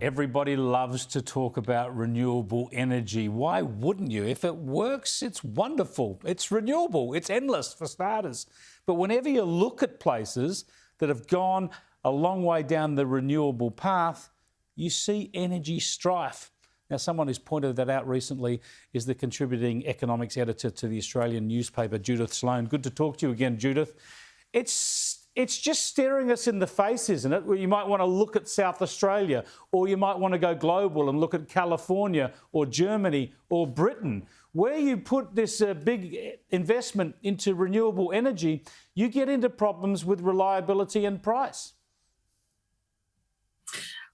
Everybody loves to talk about renewable energy. Why wouldn't you? If it works, it's wonderful. It's renewable. It's endless for starters. But whenever you look at places that have gone a long way down the renewable path, you see energy strife. Now, someone who's pointed that out recently is the contributing economics editor to the Australian newspaper, Judith Sloan. Good to talk to you again, Judith. It's just staring us in the face, isn't it? Where you might want to look at South Australia, or you might want to go global and look at California or Germany or Britain. Where you put this big investment into renewable energy, you get into problems with reliability and price.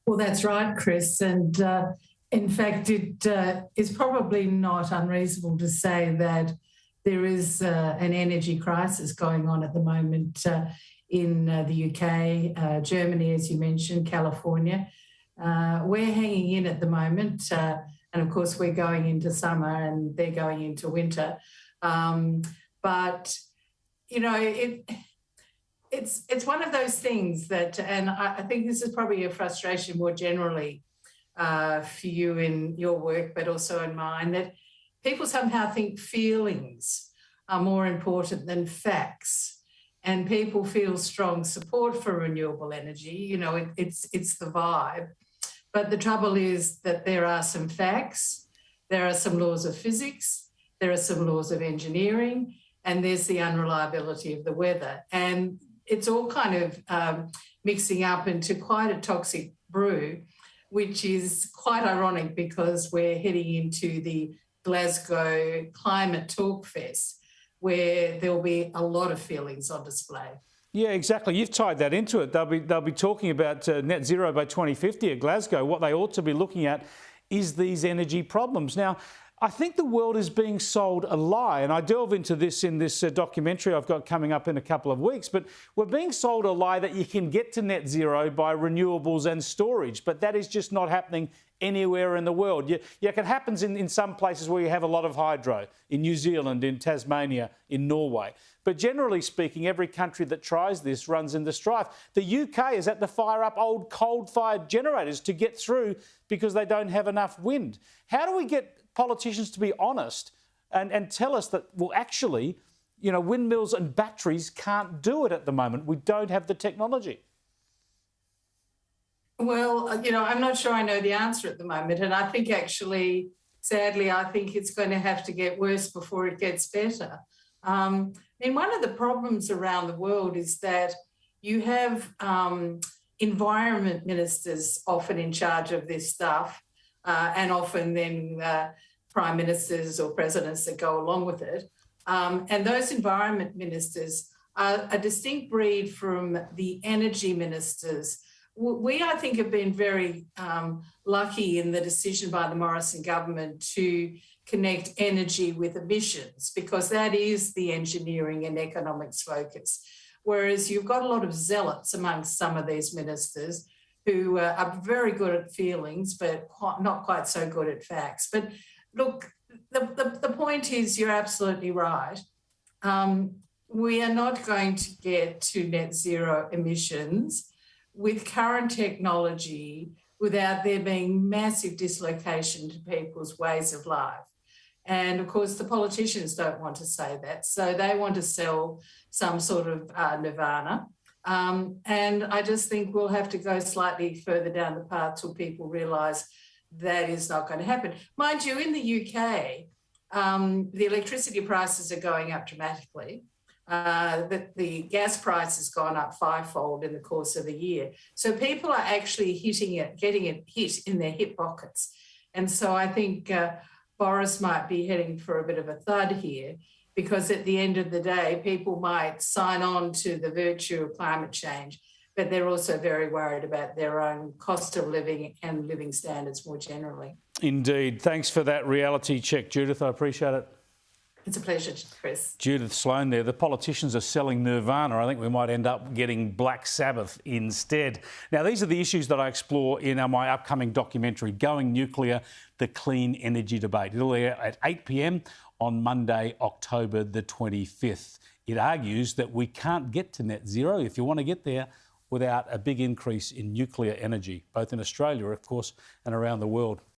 Well, that's right, Chris. And in fact, it is probably not unreasonable to say that there is an energy crisis going on at the moment in the UK, Germany, as you mentioned, California. We're hanging in at the moment, and of course we're going into summer and they're going into winter. But, you know, it's one of those things that, and I think this is probably a frustration more generally for you in your work, but also in mine, that people somehow think feelings are more important than facts. And people feel strong support for renewable energy. You know, it's the vibe. But the trouble is that there are some facts, there are some laws of physics, there are some laws of engineering, and there's the unreliability of the weather. And it's all kind of mixing up into quite a toxic brew, which is quite ironic because we're heading into the Glasgow Climate Talk Fest, where there'll be a lot of feelings on display. Yeah, exactly. You've tied that into it. They'll be talking about net zero by 2050 at Glasgow. What they ought to be looking at is these energy problems. Now, I think the world is being sold a lie, and I delve into this in this documentary I've got coming up in a couple of weeks, but we're being sold a lie that you can get to net zero by renewables and storage, but that is just not happening anywhere in the world. Yeah, it happens in some places where you have a lot of hydro, in New Zealand, in Tasmania, in Norway. But generally speaking, every country that tries this runs into strife. The UK is at to fire up old coal-fired generators to get through because they don't have enough wind. How do we get politicians to be honest and tell us that, well, actually, you know, windmills and batteries can't do it at the moment? We don't have the technology. Well, you know, I'm not sure I know the answer at the moment. And I think actually, sadly, I think it's going to have to get worse before it gets better. I mean, one of the problems around the world is that you have environment ministers often in charge of this stuff, and often then prime ministers or presidents that go along with it. And those environment ministers are a distinct breed from the energy ministers. We, I think, have been very lucky in the decision by the Morrison government to connect energy with emissions, because that is the engineering and economics focus. Whereas you've got a lot of zealots amongst some of these ministers who are very good at feelings, but not quite so good at facts. But look, the point is, you're absolutely right. We are not going to get to net zero emissions with current technology without there being massive dislocation to people's ways of life. And of course, the politicians don't want to say that. So they want to sell some sort of nirvana. And I just think we'll have to go slightly further down the path till people realise that is not going to happen. Mind you, in the UK, the electricity prices are going up dramatically. The gas price has gone up fivefold in the course of a year. So people are actually getting it hit in their hip pockets. And so I think Boris might be heading for a bit of a thud here, because at the end of the day, people might sign on to the virtue of climate change, but they're also very worried about their own cost of living and living standards more generally. Indeed. Thanks for that reality check, Judith. I appreciate it. It's a pleasure, Chris. Judith Sloan there. The politicians are selling nirvana. I think we might end up getting Black Sabbath instead. Now, these are the issues that I explore in my upcoming documentary, Going Nuclear, The Clean Energy Debate. It'll air at 8 p.m. on Monday, October the 25th. It argues that we can't get to net zero. If you want to get there, without a big increase in nuclear energy, both in Australia, of course, and around the world.